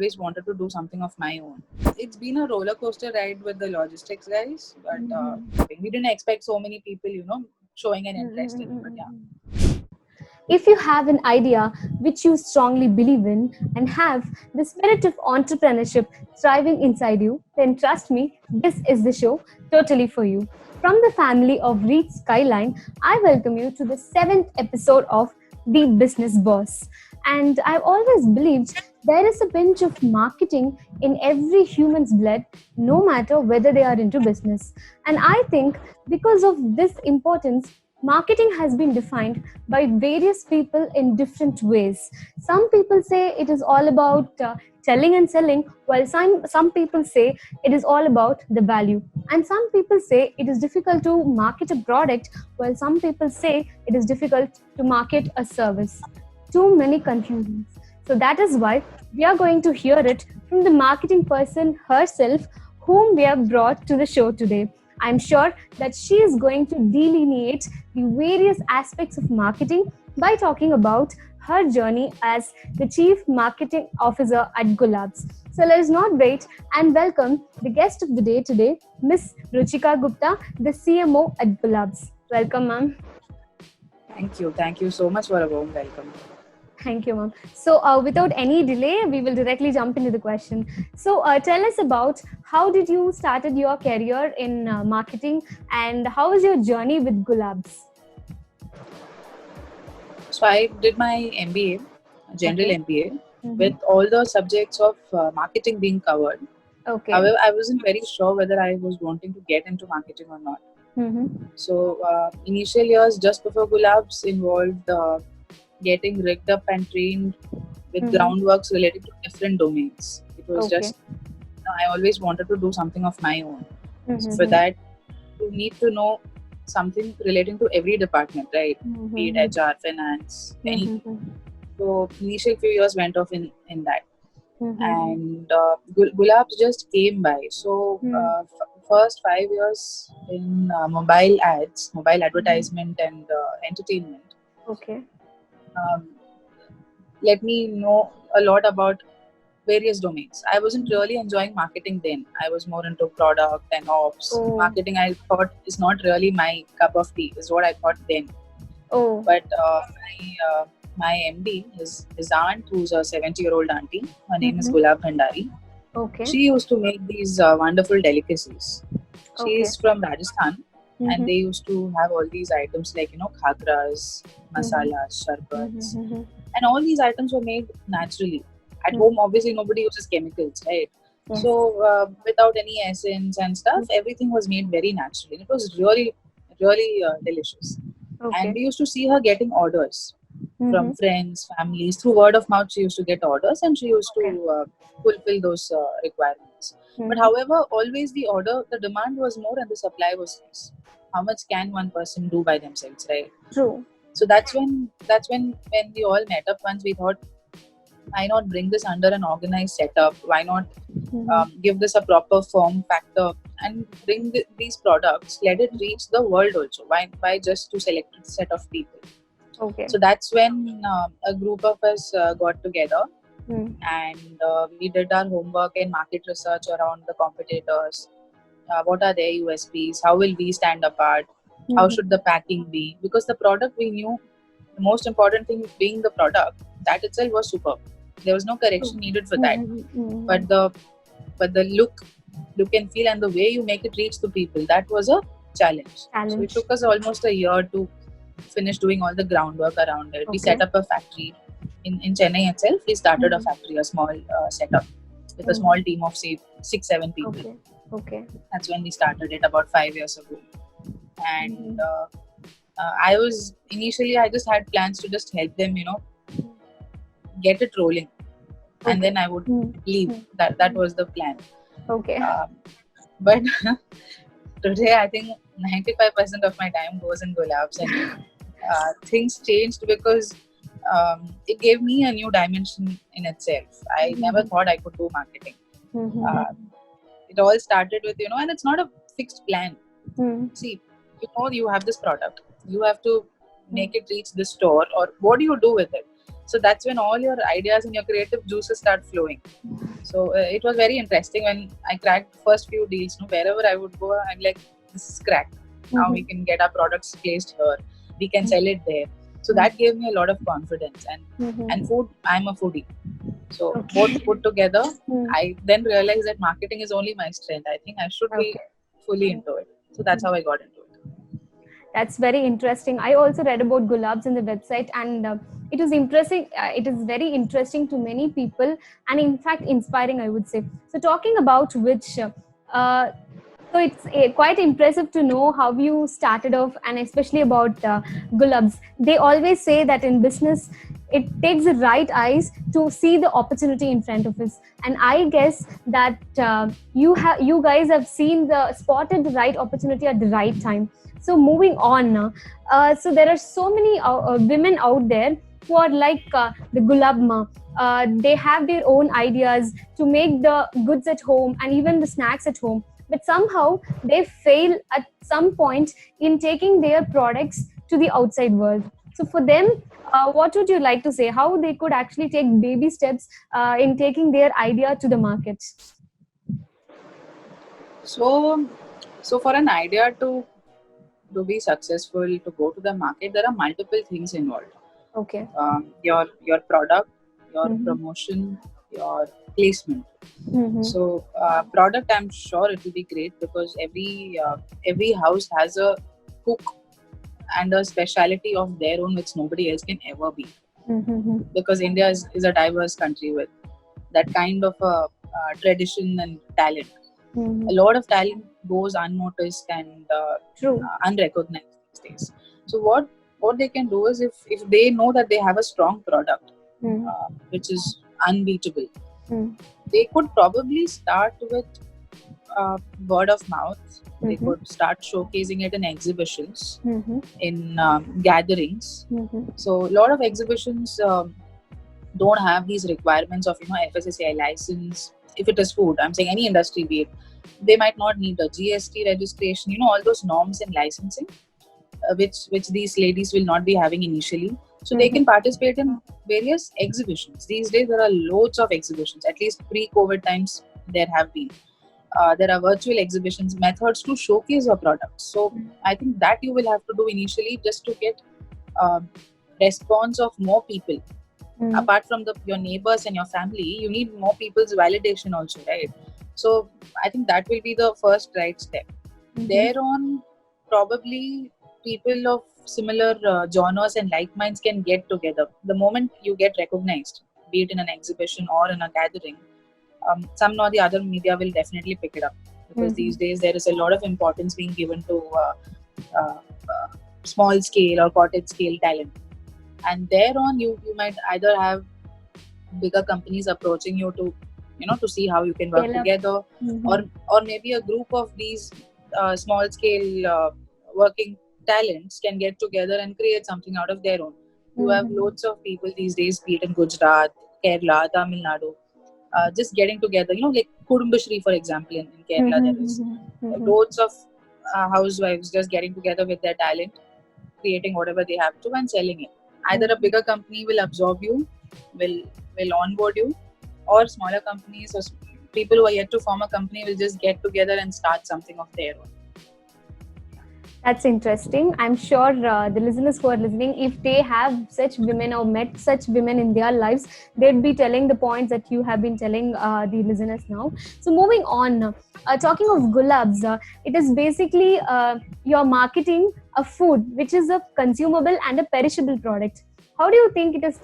always wanted to do something of my own. It's been a roller coaster ride with the logistics guys, but we didn't expect so many people, showing an interest in it. But yeah. If you have an idea which you strongly believe in and have the spirit of entrepreneurship thriving inside you, then trust me, this is the show totally for you. From the family of Reach Skyline, I welcome you to the 7th episode of The Business Boss. And I've always believed there is a pinch of marketing in every human's blood, no matter whether they are into business. And I think because of this importance, marketing has been defined by various people in different ways. Some people say it is all about selling and selling, while some people say it is all about the value. And some people say it is difficult to market a product, while some people say it is difficult to market a service. Too many confusions. So that is why we are going to hear it from the marketing person herself, whom we have brought to the show today. I'm sure that she is going to delineate the various aspects of marketing by talking about her journey as the Chief Marketing Officer at Gulabs. So let us not wait and welcome the guest of the day today, Miss Ruchika Gupta, the CMO at Gulabs. Welcome, ma'am. Thank you. Thank you so much for a warm welcome. Thank you, ma'am. So, without any delay, we will directly jump into the question. So, tell us about how did you started your career in marketing, and how was your journey with Gulabs? So I did my MBA, general Okay. MBA, with Mm-hmm. all the subjects of marketing being covered. Okay. However, I wasn't very sure whether I was wanting to get into marketing or not. Mm-hmm. So initial years just before Gulabs involved getting rigged up and trained with Mm-hmm. groundworks related to different domains. It was Okay. just I always wanted to do something of my own. So for Mm-hmm. that, you need to know something relating to every department, right? Be it Mm-hmm. HR, finance, anything. Mm-hmm. So initial few years went off in that, Mm-hmm. and Gulabs just came by. So first 5 years in mobile ads, mobile Mm-hmm. advertisement, and entertainment. Okay. Um, Let me know a lot about various domains. I wasn't really enjoying marketing then. I was more into product and ops. Oh. Marketing, I thought, is not really my cup of tea. Is what I thought then. Oh. But my MD, his aunt, who's a 70-year-old auntie, her name is Mm-hmm. Gulab Bhandari. Okay. She used to make these wonderful delicacies. She Okay. is from Rajasthan, and Mm-hmm. they used to have all these items like khagras, Mm-hmm. masalas, sharbats, Mm-hmm. and all these items were made naturally. At Mm-hmm. home, obviously, nobody uses chemicals, right? Yes. So, without any essence and stuff, everything was made very naturally. It was really, really delicious. And Okay. we used to see her getting orders Mm-hmm. from friends, families. Through word of mouth, she used to get orders and she used to Okay. fulfill those requirements. But Mm-hmm. however, always the demand was more and the supply was less. How much can one person do by themselves, right? True. So that's when we all met up once. We thought, why not bring this under an organized setup? Why not Mm-hmm. give this a proper form factor and bring these products? Let it reach the world also. Why just to selected set of people? Okay. So that's when a group of us got together Mm-hmm. and we did our homework and market research around the competitors. What are their USPs? How will we stand apart? How should the packing be? Because the product we knew, the most important thing being the product, that itself was superb. There was no correction needed for that. But the look and feel and the way you make it reach the people, that was a challenge. So it Challenge. took us almost a year to finish doing all the groundwork around it. We Okay. set up a factory in Chennai itself. We started a Mm-hmm. factory, a small setup with a Mm-hmm. small team of say 6-7 people. Okay. Okay. That's when we started it about 5 years ago. And Mm-hmm. I was initially, I just had plans to just help them, get it rolling, and Okay. then I would leave. Mm-hmm. That was the plan. Okay. But today, I think 95% of my time goes in Gulabs, and things changed because it gave me a new dimension in itself. I never thought I could do marketing. Mm-hmm. Uh, it all started with, and it's not a fixed plan. Mm-hmm. See, you have this product, you have to make it reach the store, or what do you do with it? So that's when all your ideas and your creative juices start flowing. So it was very interesting when I cracked first few deals. No, wherever I would go, I'm like, this is cracked. Now we can get our products placed here. We can sell it there. So that gave me a lot of confidence. And food, I'm a foodie. So both put together, I then realized that marketing is only my strength. I think I should be fully into it. So that's how I got into it. That's very interesting. I also read about Gulabs in the website, and it was impressive. It is very interesting to many people, and in fact, inspiring, I would say. So, talking about which, so it's quite impressive to know how you started off, and especially about Gulabs. They always say that in business, it takes the right eyes to see the opportunity in front of us, and I guess that you guys have seen the spotted the right opportunity at the right time. So moving on now, so there are so many women out there who are like the Gulabma. They have their own ideas to make the goods at home and even the snacks at home, but somehow they fail at some point in taking their products to the outside world. So for them, what would you like to say? How they could actually take baby steps in taking their idea to the market? So, so for an idea to be successful, to go to the market, there are multiple things involved. Okay. Your product, your Mhm. promotion, your placement. Mhm. So product, I'm sure it will be great because every house has a cook and a speciality of their own which nobody else can ever be. Mhm. Because India is a diverse country with that kind of a tradition and talent. Mhm. A lot of talent goes unnoticed and True. unrecognized these days. So what they can do is if they know that they have a strong product Mhm. which is unbeatable, Mhm. they could probably start with word of mouth. They Mhm. could start showcasing it in exhibitions, Mhm. in gatherings. Mhm. So a lot of exhibitions don't have these requirements of FSSAI license. If it is food, I'm saying any industry be it, they might not need a GST registration. All those norms in licensing, which these ladies will not be having initially. So they can participate in various exhibitions. These days there are loads of exhibitions. At least pre-COVID times there have been. There are virtual exhibitions methods to showcase your products. So I think that you will have to do initially just to get um, response of more people. Mhm. Apart from your neighbors and your family, you need more people's validation also, right? So I think that will be the first right step. Mhm. Thereon, probably people of similar genres and like minds can get together. The moment you get recognized, be it in an exhibition or in a gathering, some or the other media will definitely pick it up, because these Mhm. days there is a lot of importance being given to uh, uh, small scale or cottage scale talent. And thereon, you might either have bigger companies approaching you to to see how you can work Scale up. together, or Mhm. or maybe a group of these small scale working talents can get together and create something out of their own. You have Mhm. loads of people these days, be it in Gujarat, Kerala, Tamil Nadu, just getting together, like Kudumbashri, for example, in Kerala, there is Mhm. Mhm. loads of housewives just getting together with their talent, creating whatever they have to and selling it. Either a Mhm. bigger company will absorb you, will will onboard you, or smaller companies or people who are yet to form a company will just get together and start something of their own. That's interesting. I'm sure the listeners who are listening, if they have such women or met such women in their lives, they'd be telling the points that you have been telling the listeners now. So, moving on, talking of Gulabs, it is basically your marketing a food which is a consumable and a perishable product. How do you think it is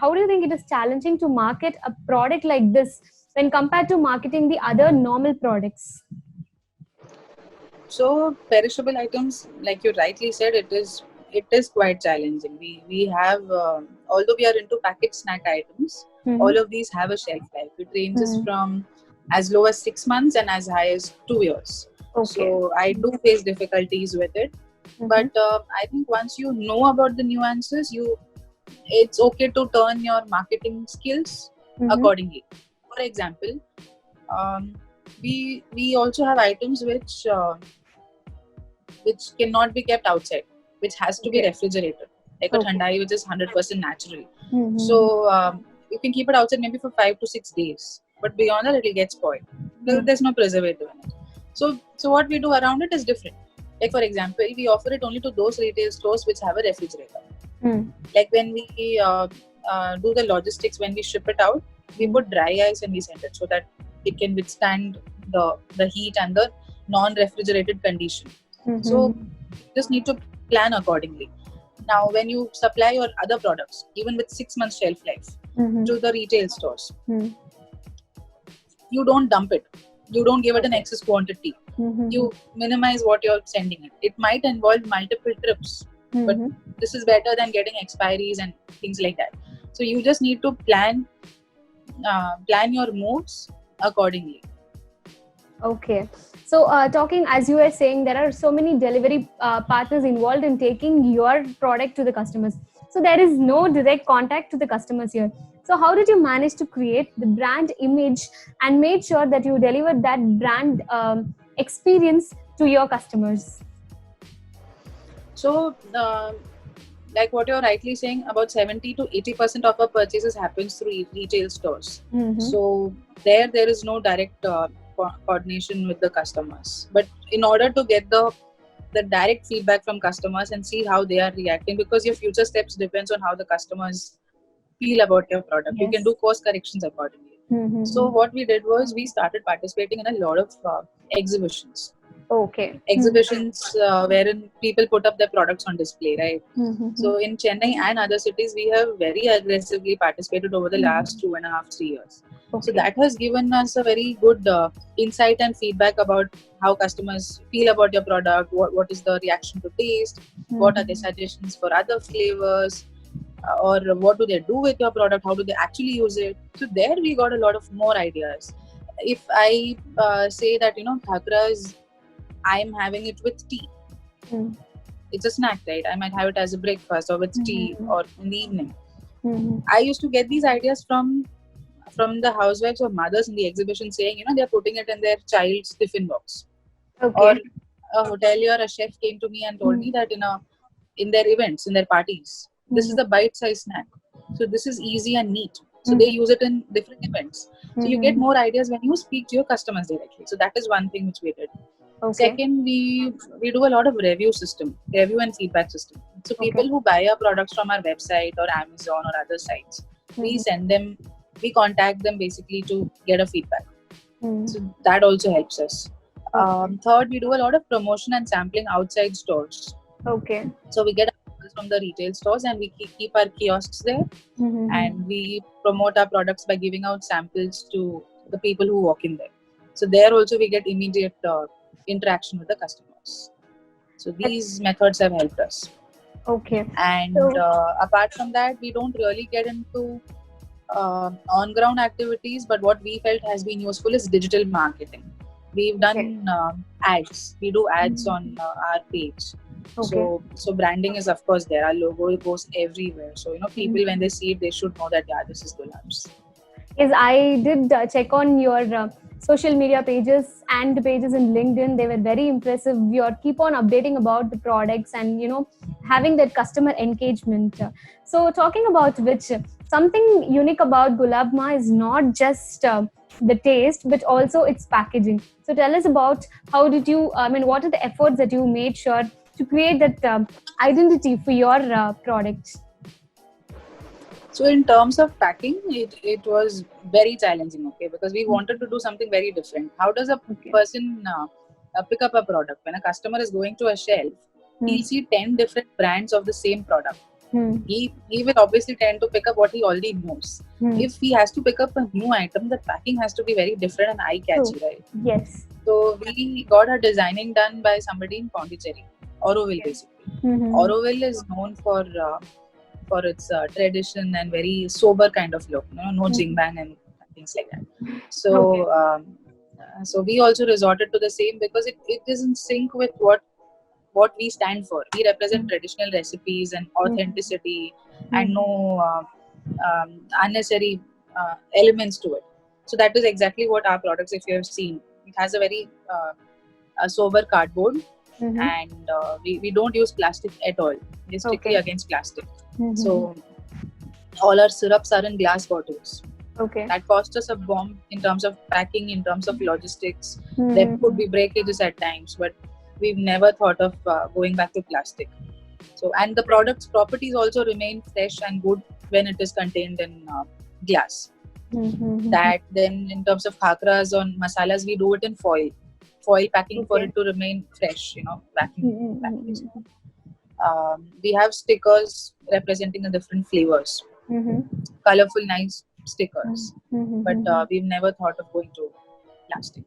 how do you think it is challenging to market a product like this when compared to marketing the other normal products? So perishable items, like you rightly said, it is quite challenging. We have although we are into packaged snack items, Mm-hmm. all of these have a shelf life. It ranges from as low as 6 months and as high as 2 years. Okay. So I do face difficulties with it, Mm-hmm. but I think once you know about the nuances, it's okay to turn your marketing skills Mm-hmm. accordingly. For example, um, we also have items which cannot be kept outside, which has to be Okay. refrigerated, like a Okay. thandai, which is 100% natural. So you can keep it outside maybe for 5 to 6 days, but beyond that it will get spoiled. There's no preservative in it. So what we do around it is different. Like for example, we offer it only to those retail stores which have a refrigerator. Like when we do the logistics, when we ship it out, we put dry ice and we send it so that it can withstand the heat and the non-refrigerated condition. So you just need to plan accordingly. Now when you supply your other products, even with 6 months shelf life, to the retail stores, you don't dump it, you don't give it an excess quantity. You minimize what you're sending it. It might involve multiple trips, but this is better than getting expiries and things like that. So you just need to plan your moves accordingly. Okay. So talking, as you were saying, there are so many delivery partners involved in taking your product to the customers. So there is no direct contact to the customers here. So how did you manage to create the brand image and made sure that you delivered that brand experience to your customers? So like what you're rightly saying, about 70 to 80% of our purchases happens through retail stores. So there is no direct coordination with the customers, but in order to get the direct feedback from customers and see how they are reacting, because your future steps depends on how the customers feel about your product. You can do course corrections accordingly. So what we did was we started participating in a lot of exhibitions. Exhibitions wherein people put up their products on display, right? So in Chennai and other cities, we have very aggressively participated over the last 2.5-3 years. So that has given us a very good insight and feedback about how customers feel about your product, what is the reaction to taste, what are their suggestions for other flavors, or what do they do with your product, how do they actually use it. So there we got a lot of more ideas. If I say that, khakras, I'm having it with tea. It's a snack, right? I might have it as a breakfast or with tea or in the evening. I used to get these ideas from the housewives or mothers in the exhibition saying, they're putting it in their child's tiffin box. Or a hotelier, a chef came to me and told me that in their events, in their parties, this is the bite-sized snack. So this is easy and neat. So they use it in different events. So you get more ideas when you speak to your customers directly. So that is one thing which we did. Second, we do a lot of review and feedback system. So people who buy our products from our website or Amazon or other sites, we contact them basically to get a feedback. So that also helps us. Third, we do a lot of promotion and sampling outside stores. So we get approvals from the retail stores and we keep our kiosks there, and we promote our products by giving out samples to the people who walk in there. So there also we get immediate interaction with the customers. So these methods have helped us. And apart from that, we don't really get into on-ground activities, but what we felt has been useful is digital marketing. We've done ads. We do ads on our page. So branding is of course there. Our logo goes everywhere. So people when they see it, they should know that this is Gulabs. Yes, I did check on your social media pages and the pages in LinkedIn. They were very impressive. You keep on updating about the products and having that customer engagement. So talking about which, something unique about Gulabma is not just the taste but also its packaging. So tell us about how did you, what are the efforts that you made sure to create that identity for your products? So in terms of packing, it was very challenging, because we wanted to do something very different. How does a person pick up a product? When a customer is going to a shelf, he'll see 10 different brands of the same product. He will obviously tend to pick up what he already knows. If he has to pick up a new item, the packing has to be very different and eye-catchy, right? Yes. So we got our designing done by somebody in Pondicherry, Auroville basically. Auroville is known for its tradition and very sober kind of look, no jing bang and things like that. So so we also resorted to the same because it is in sync with what we stand for. We represent traditional recipes and authenticity and no unnecessary elements to it. So that is exactly what our products, if you have seen, it has a very a sober cardboard, and we don't use plastic at all. We're strictly against plastic. So All our syrups are in glass bottles. Okay. That cost us a bomb in terms of packing, in terms of logistics. There could Mm-hmm. be breakages at times, but we've never thought of going back to plastic. So, and the product's properties also remain fresh and good when it is contained in glass. Mm-hmm. That then, in terms of khakras or masalas, we do it in foil packing for Okay. it to remain fresh, vacuum packaged. Mm-hmm. We have stickers representing the different flavors, Mm-hmm. colorful, nice stickers. But Mm-hmm. we've never thought of going to plastic.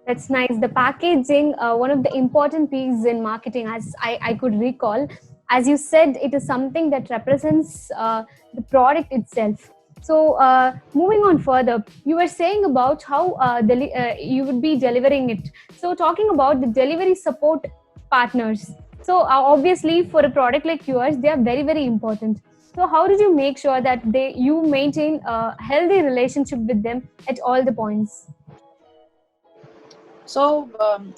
That's nice. The packaging, one of the important pieces in marketing, as I could recall, as you said, it is something that represents the product itself. So, moving on further, you were saying about how you would be delivering it. So, talking about the delivery support partners. So, obviously, for a product like yours, they are very, very important. So, how did you make sure that you maintain a healthy relationship with them at all the points? So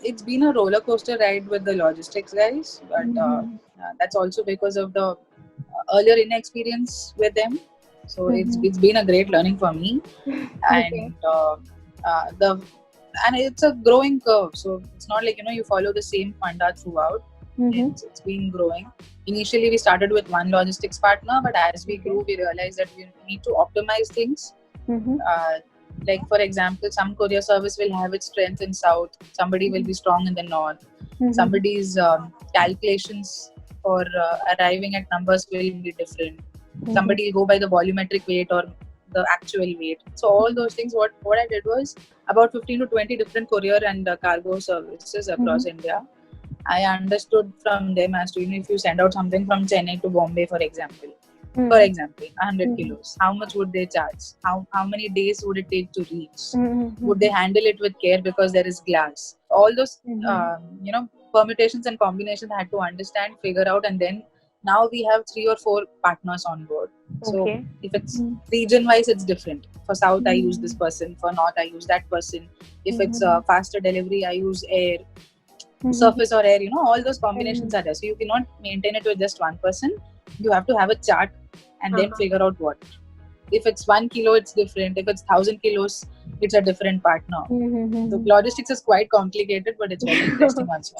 it's been a roller coaster ride with the logistics guys, but Mm-hmm. that's also because of the earlier inexperience with them. So Mm-hmm. it's been a great learning for me, Okay. and the and it's a growing curve. So it's not like you follow the same funda throughout. Mm-hmm. It's been growing. Initially, we started with one logistics partner, but as we Okay. grew, we realized that we need to optimize things. Mm-hmm. Like for example, some courier service will have its strength in south, somebody will be strong in the north, Mm-hmm. somebody's calculations for arriving at numbers will be different, somebody Mm-hmm. will go by the volumetric weight or the actual weight. So all those things, what I did was about 15 to 20 different courier and cargo services across Mm-hmm. India. I understood from them as to if you send out something from Chennai to Bombay, for example, 100 Mm-hmm. kilos, how much would they charge? How many days would it take to reach? Would they Mm-hmm. handle it with care because there is glass? All those, Mm-hmm. permutations and combinations I had to understand, figure out, and then now we have 3 or 4 partners on board. So Okay. if it's region wise, it's different. For South, I use this Mm-hmm. person. For North, I use that person. If it's Mm-hmm. faster delivery, I use air, Mm-hmm. surface or air. All those Mm-hmm. combinations are there. So you cannot maintain it with just one person. You have to have a chart and then Uh-huh. figure out what. If it's 1 kilo, it's different. If it's 1,000 kilos, it's a different partner. The Mm-hmm. logistics is quite complicated, but it's very interesting also.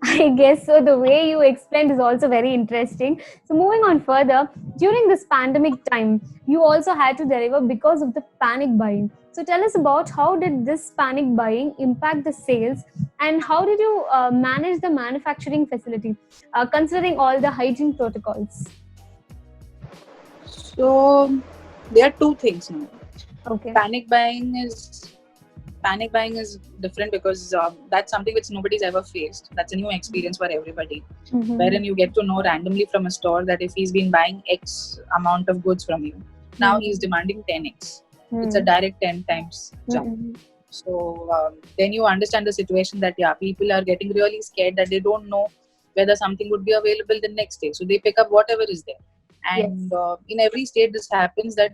I guess so. The way you explained is also very interesting. So, moving on further, during this pandemic time, you also had to deliver because of the panic buying. So, tell us about how did this panic buying impact the sales, and how did you manage the manufacturing facility, considering all the hygiene protocols? So there are two things now. Okay. Panic buying is panic buying is different because that's something which nobody's ever faced. That's a new experience for everybody, Mm-hmm. wherein you get to know randomly from a store that if he's been buying X amount of goods from you, now he's demanding 10x. It's a direct 10 times jump. Mm-hmm. So then you understand the situation that people are getting really scared that they don't know whether something would be available the next day. So they pick up whatever is there. Yes. And in every state, this happens that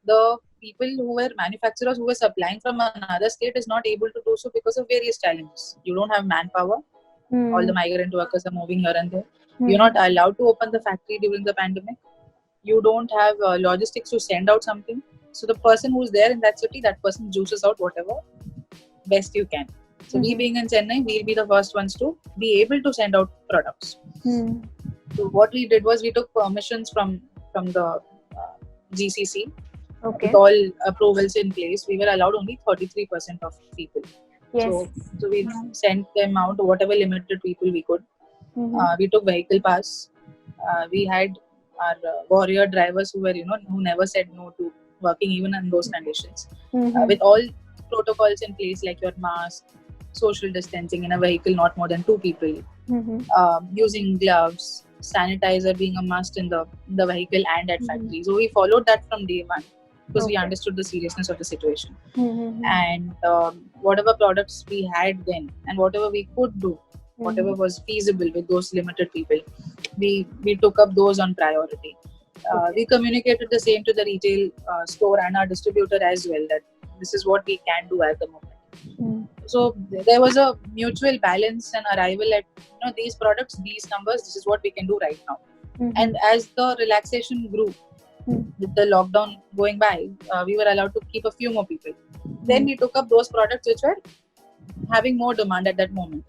the people who were manufacturers who were supplying from another state is not able to do so because of various challenges. You don't have manpower. All the Mm-hmm. migrant workers are moving here and there. You're not allowed to open the factory during the pandemic. You don't have logistics to send out something. So the person who's there in that city, that person juices out whatever best you can. So we Mm-hmm. being in Chennai, we'll be the first ones to be able to send out products. Mm-hmm. So what we did was we took permissions from the GCC with Okay. all approvals in place. We were allowed only 33% of people. Yes. So we sent them out whatever limited people we could. Mm-hmm. We took vehicle pass. We had our warrior drivers who were who never said no to working even in those conditions. Mm-hmm. With all protocols in place like your mask, social distancing in a vehicle, not more than 2 people, Mm-hmm. using gloves, sanitizer being a must in the vehicle and at Mm-hmm. factory. So we followed that from day one because we Okay. understood the seriousness of the situation. Mm-hmm. And whatever products we had then and whatever we could do, whatever Mm-hmm. was feasible with those limited people, we took up those on priority. Okay. We communicated the same to the retail store and our distributor as well, that this is what we can do at the moment. Mm. So there was a mutual balance and arrival at these products, these numbers, this is what we can do right now. And as the relaxation grew, with the lockdown going by, we were allowed to keep a few more people. Then we took up those products which were having more demand at that moment.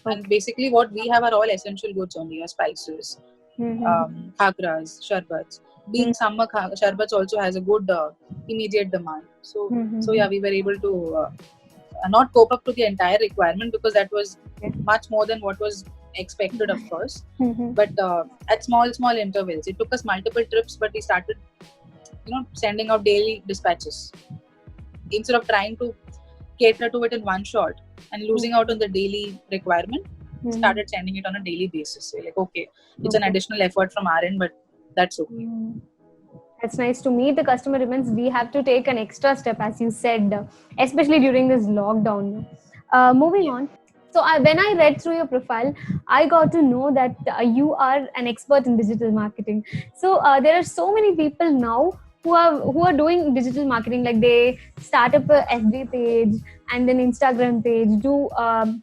And basically, what we have are all essential goods only: your spices, khakras, sharbats. Being summer, sharbats also has a good immediate demand. So yeah, we were able to not cope up to the entire requirement, because that was much more than what was expected, of course. But at small intervals, it took us multiple trips, but we started, sending out daily dispatches instead of trying to cater to it in one shot and losing out on the daily requirement. Started sending it on a daily basis. So like, okay, it's an additional effort from our end, but that's okay. It's nice to meet the customer demands. We have to take an extra step, as you said, especially during this lockdown. Moving on. So when I read through your profile, I got to know that you are an expert in digital marketing. So there are so many people now who are doing digital marketing. Like they start up a FB page and then Instagram page, do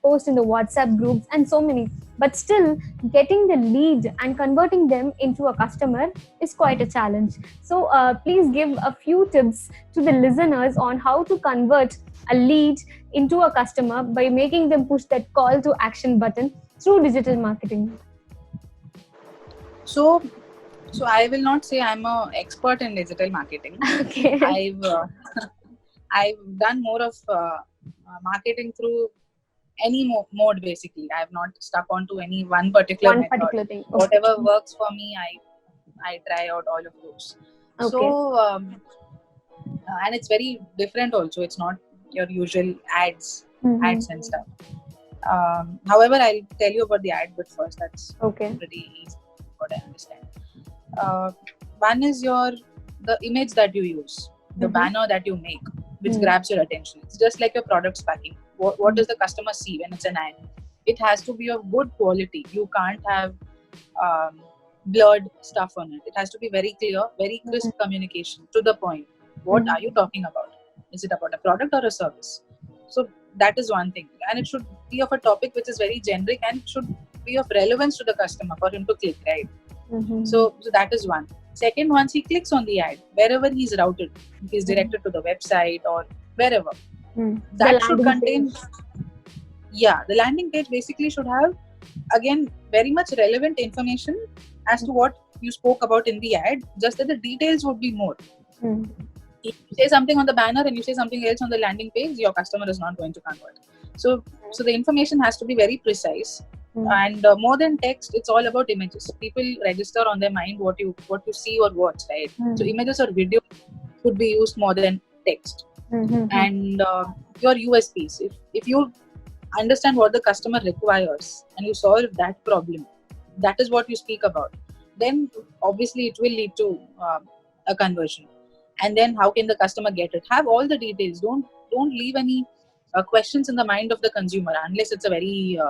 post in the WhatsApp groups, and so many. But still, getting the lead and converting them into a customer is quite a challenge. So please give a few tips to the listeners on how to convert a lead into a customer by making them push that call to action button through digital marketing. So I will not say I'm an expert in digital marketing. Okay. I've done more of marketing through any mode. Basically, I have not stuck onto any one particular method. Particular thing. Okay. Whatever works for me, I try out all of those. Okay. So and it's very different also. It's not your usual ads and stuff. However, I'll tell you about the ad bit first. That's pretty easy, what I understand. One is the image that you use, the banner that you make, which grabs your attention. It's just like your product's packing. What does the customer see when it's an ad? It has to be of good quality. You can't have blurred stuff on it. It has to be very clear, very crisp communication, to the point. What are you talking about? Is it about a product or a service? So that is one thing. And it should be of a topic which is very generic and should be of relevance to the customer for him to click, right? So that is one. Second, once he clicks on the ad, wherever he's routed, if he's directed to the website or wherever, that should contain... the landing page basically should have, again, very much relevant information as to what you spoke about in the ad, just that the details would be more. If you say something on the banner and you say something else on the landing page, your customer is not going to convert. So the information has to be very precise. And more than text, it's all about images. People register on their mind what you see or watch, right? So images or video could be used more than text. And your USPs, if you understand what the customer requires and you solve that problem, that is what you speak about, then obviously it will lead to a conversion. And then how can the customer get it? Have all the details. Don't leave any questions in the mind of the consumer unless it's a very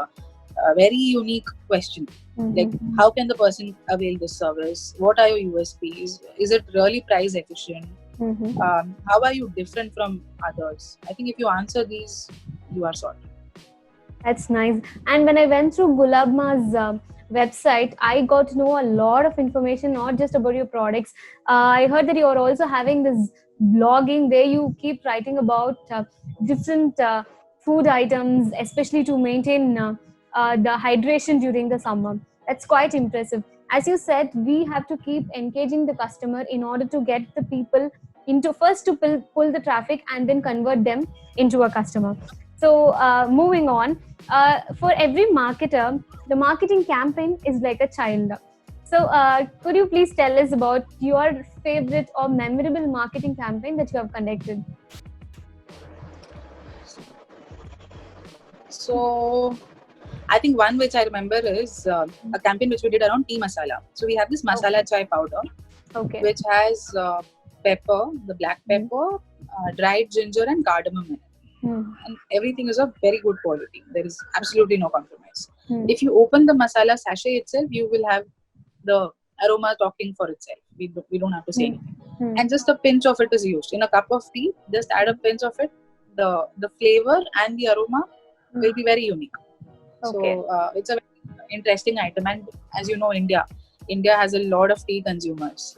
unique question. Like, how can the person avail this service? What are your USPs? Is it really price efficient? How are you different from others? I think if you answer these, you are sorted. That's nice. And when I went through Gulabma's website, I got to know a lot of information, not just about your products. I heard that you are also having this blogging where you keep writing about different food items, especially to maintain the hydration during the summer. That's quite impressive. As you said, we have to keep engaging the customer in order to get the people into, first to pull the traffic and then convert them into a customer. So moving on, for every marketer, the marketing campaign is like a child. So could you please tell us about your favorite or memorable marketing campaign that you have conducted? So I think one which I remember is a campaign which we did around tea masala. So we have this masala chai powder, which has pepper, the black pepper, dried ginger and cardamom in it. And everything is of very good quality. There is absolutely no compromise. If you open the masala sachet itself, you will have the aroma talking for itself. We don't have to say anything. And just a pinch of it is used. In a cup of tea, just add a pinch of it. The flavor and the aroma will be very unique. So it's a very interesting item. And as you know, India, India has a lot of tea consumers.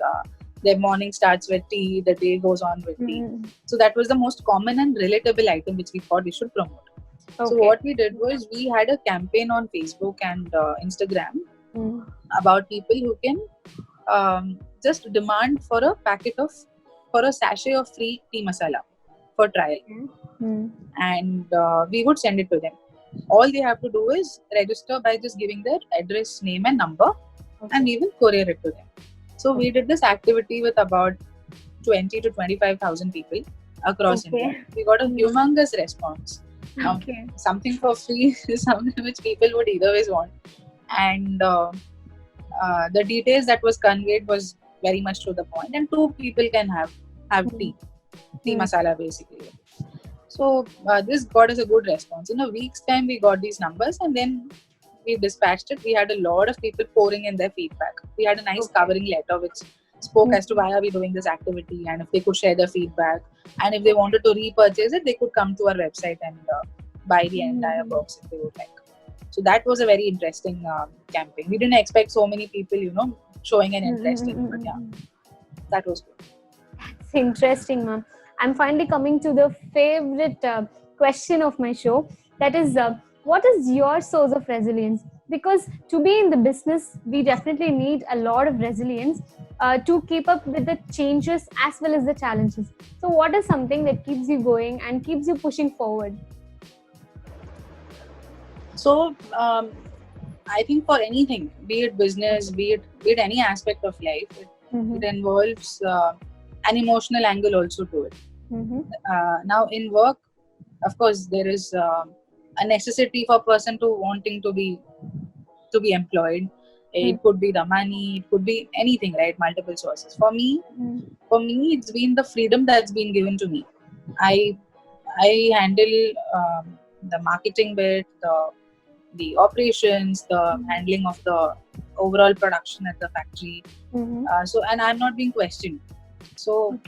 Their morning starts with tea, the day goes on with tea. So that was the most common and relatable item which we thought we should promote. So Okay. what we did was we had a campaign on Facebook and Instagram about people who can just demand for a sachet of free tea masala for trial, and we would send it to them. All they have to do is register by just giving their address, name, and number, and we will courier it to them. So we did this activity with about 20 to 25,000 people across India. We got a humongous response. Something for free is something which people would either ways want, and the details that was conveyed was very much to the point, and two people can have tea masala basically. So this got us a good response. In a week's time, we got these numbers, and then we dispatched it. We had a lot of people pouring in their feedback. We had a nice covering letter which spoke as to why are we doing this activity, and if they could share their feedback, and if they wanted to repurchase it, they could come to our website and buy the entire box if they would like. So that was a very interesting campaign. We didn't expect so many people, showing an interest in it, but yeah, that was good. It's interesting, ma'am. I'm finally coming to the favorite question of my show. That is, what is your source of resilience? Because to be in the business, we definitely need a lot of resilience to keep up with the changes as well as the challenges. So, what is something that keeps you going and keeps you pushing forward? So, I think for anything, be it business, be it any aspect of life, it involves an emotional angle also to it. Now, in work, of course, there is a necessity for a person to wanting to be employed. It could be the money, it could be anything, right? Multiple sources. For me, it's been the freedom that's been given to me. I handle the marketing bit, the operations, the handling of the overall production at the factory. And I'm not being questioned. So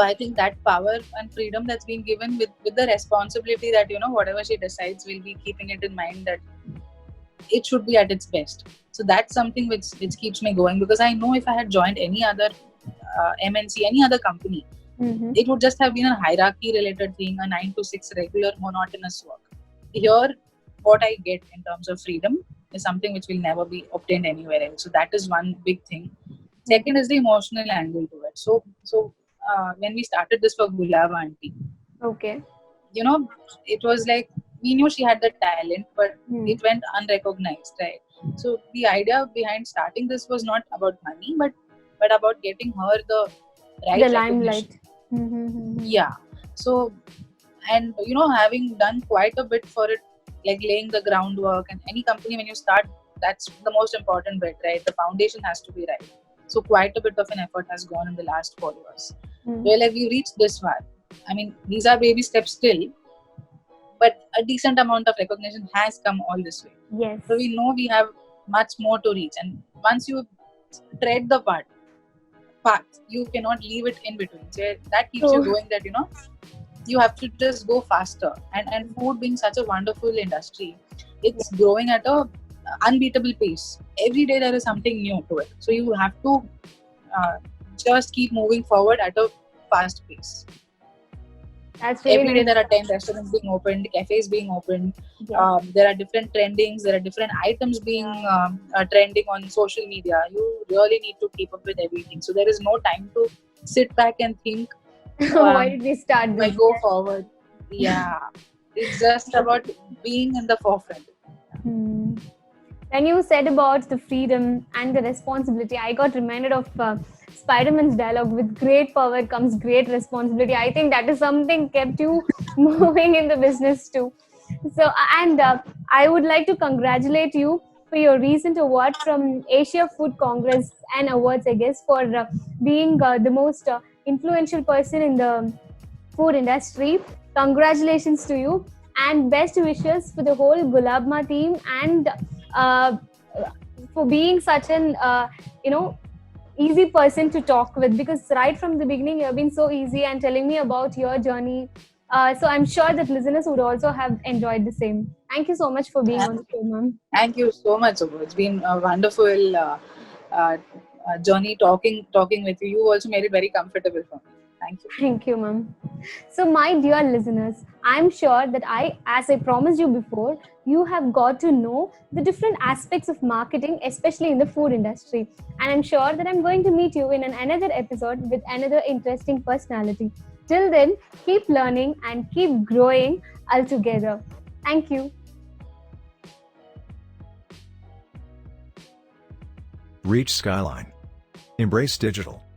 I think that power and freedom that's been given with the responsibility that, whatever she decides, we'll be keeping it in mind that it should be at its best. So that's something which keeps me going, because I know if I had joined any other MNC, any other company, it would just have been a hierarchy related thing, a 9 to 6 regular monotonous work. Here, what I get in terms of freedom is something which will never be obtained anywhere else. So that is one big thing. Second is the emotional angle to it. So when we started this for Gulab Aunty, it was like we knew she had the talent, but it went unrecognized, right? So the idea behind starting this was not about money, but about getting her the right recognition. Yeah. So, and having done quite a bit for it, like laying the groundwork, and any company when you start, that's the most important bit, right? The foundation has to be right. So quite a bit of an effort has gone in the last 4 years. Well, have we reached this far? I mean, these are baby steps still, but a decent amount of recognition has come all this way. Yes. So we know we have much more to reach, and once you tread the path, you cannot leave it in between. So that keeps you going, that you have to just go faster. And food being such a wonderful industry, it's growing at a unbeatable pace. Every day there is something new to it. So you have to just keep moving forward at a fast pace. Every day there are 10 restaurants being opened, cafes being opened. There are different trendings, there are different items being trending on social media. You really need to keep up with everything. So there is no time to sit back and think, why did we start this? Why go forward? Yeah. It's just about being in the forefront. When you said about the freedom and the responsibility, I got reminded of Spider-Man's dialogue, with great power comes great responsibility. I think that is something kept you moving in the business too. So, and I would like to congratulate you for your recent award from Asia Food Congress and Awards, I guess, for being the most influential person in the food industry. Congratulations to you, and best wishes for the whole Gulabma team, and for being such an easy person to talk with, because right from the beginning you have been so easy and telling me about your journey. So I'm sure that listeners would also have enjoyed the same. Thank you so much for being on the show, ma'am. Thank you so much, Subbu. It's been a wonderful journey talking with you. You also made it very comfortable for me. Thank you. Thank you, ma'am. So, my dear listeners, I'm sure that as I promised you before, you have got to know the different aspects of marketing, especially in the food industry. And I'm sure that I'm going to meet you in another episode with another interesting personality. Till then, keep learning and keep growing all together. Thank you. Reach Skyline. Embrace digital.